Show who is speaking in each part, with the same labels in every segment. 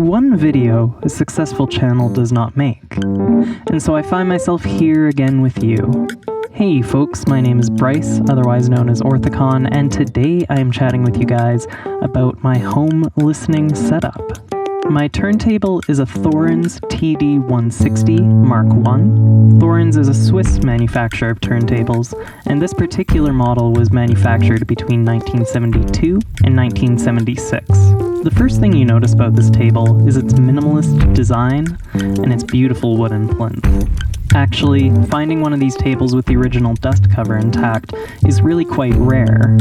Speaker 1: One video a successful channel does not make. And so I find myself here again with you. Hey folks, my name is Bryce, otherwise known as Orthicon, and today I am chatting with you guys about my home listening setup. My turntable is a Thorens TD160 Mark I. Thorens is a Swiss manufacturer of turntables, and this particular model was manufactured between 1972 and 1976. The first thing you notice about this table is its minimalist design and its beautiful wooden plinth. Actually, finding one of these tables with the original dust cover intact is really quite rare.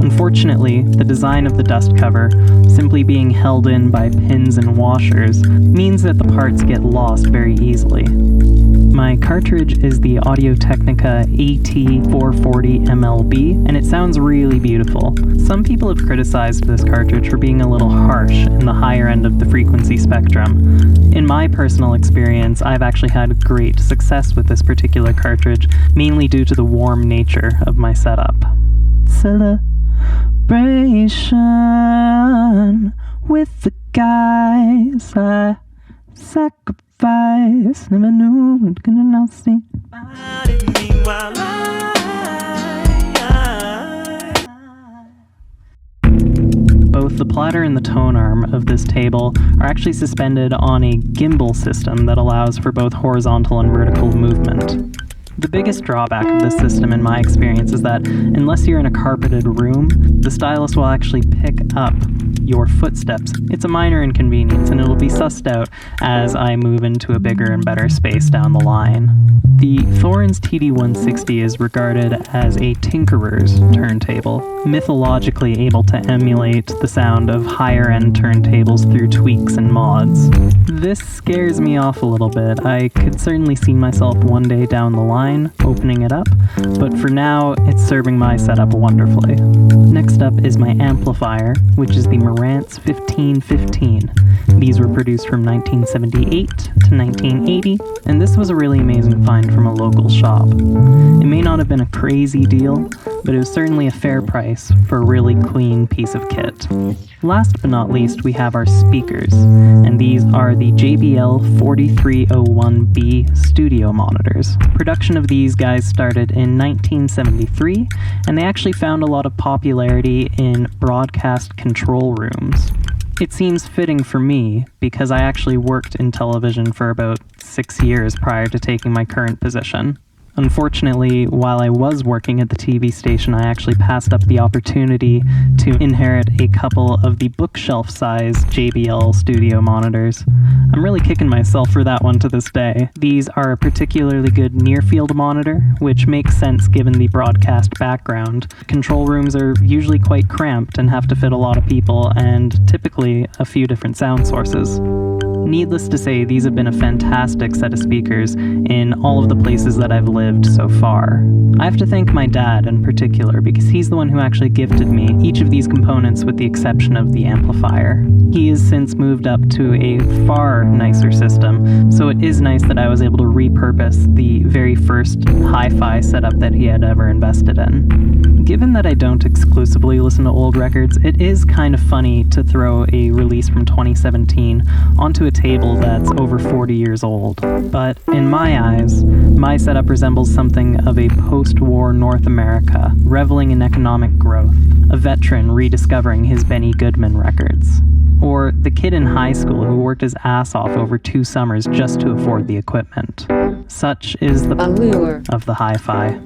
Speaker 1: Unfortunately, the design of the dust cover, simply being held in by pins and washers, means that the parts get lost very easily. My cartridge is the Audio-Technica AT440 MLB, and it sounds really beautiful. Some people have criticized this cartridge for being a little harsh in the higher end of the frequency spectrum. In my personal experience, I've actually had great success with this particular cartridge, mainly due to the warm nature of my setup. Celebration with the guys I sacrifice, never knew we'd gonna not see. Both the platter and the tone arm of this table are actually suspended on a gimbal system that allows for both horizontal and vertical movement. The biggest drawback of this system in my experience is that unless you're in a carpeted room, the stylus will actually pick up your footsteps. It's a minor inconvenience, and it'll be sussed out as I move into a bigger and better space down the line. The Thorens TD160 is regarded as a tinkerer's turntable, mythologically able to emulate the sound of higher-end turntables through tweaks and mods. This scares me off a little bit. I could certainly see myself one day down the line opening it up, but for now, it's serving my setup wonderfully. Next up is my amplifier, which is the Marantz 1515. These were produced from 1978 to 1980, and this was a really amazing find from a local shop. It may not have been a crazy deal, but it was certainly a fair price for a really clean piece of kit. Last but not least, we have our speakers, and these are the JBL 4301B studio monitors. Production of these guys started in 1973, and they actually found a lot of popularity in broadcast control rooms. It seems fitting for me because I actually worked in television for about 6 years prior to taking my current position. Unfortunately, while I was working at the TV station, I actually passed up the opportunity to inherit a couple of the bookshelf-sized JBL studio monitors. I'm really kicking myself for that one to this day. These are a particularly good near-field monitor, which makes sense given the broadcast background. Control rooms are usually quite cramped and have to fit a lot of people, and typically a few different sound sources. Needless to say, these have been a fantastic set of speakers in all of the places that I've lived so far. I have to thank my dad in particular because he's the one who actually gifted me each of these components with the exception of the amplifier. He has since moved up to a far nicer system, so it is nice that I was able to repurpose the very first hi-fi setup that he had ever invested in. Given that I don't exclusively listen to old records, it is kind of funny to throw a release from 2017 onto a table that's over 40 years old. But in my eyes, my setup resembles something of a post-war North America, reveling in economic growth, a veteran rediscovering his Benny Goodman records, or the kid in high school who worked his ass off over 2 summers just to afford the equipment. Such is the allure of the hi-fi.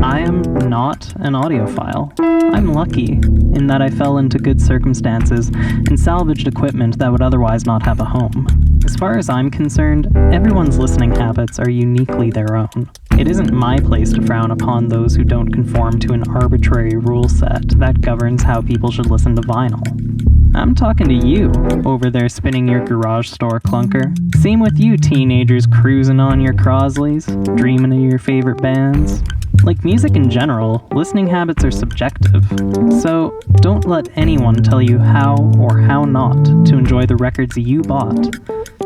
Speaker 1: I am not an audiophile. I'm lucky in that I fell into good circumstances and salvaged equipment that would otherwise not have a home. As far as I'm concerned, everyone's listening habits are uniquely their own. It isn't my place to frown upon those who don't conform to an arbitrary rule set that governs how people should listen to vinyl. I'm talking to you over there spinning your garage store clunker. Same with you teenagers cruising on your Crosleys, dreaming of your favorite bands. Like music in general, listening habits are subjective, so don't let anyone tell you how or how not to enjoy the records you bought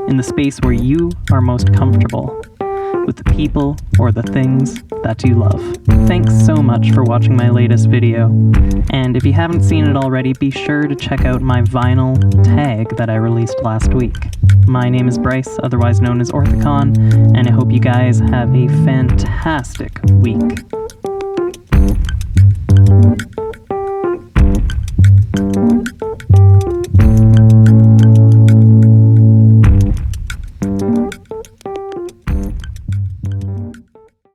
Speaker 1: in the space where you are most comfortable. with the people or the things that you love. Thanks so much for watching my latest video, and if you haven't seen it already, be sure to check out my vinyl tag that I released last week. My name is Bryce, otherwise known as Orthicon, and I hope you guys have a fantastic week.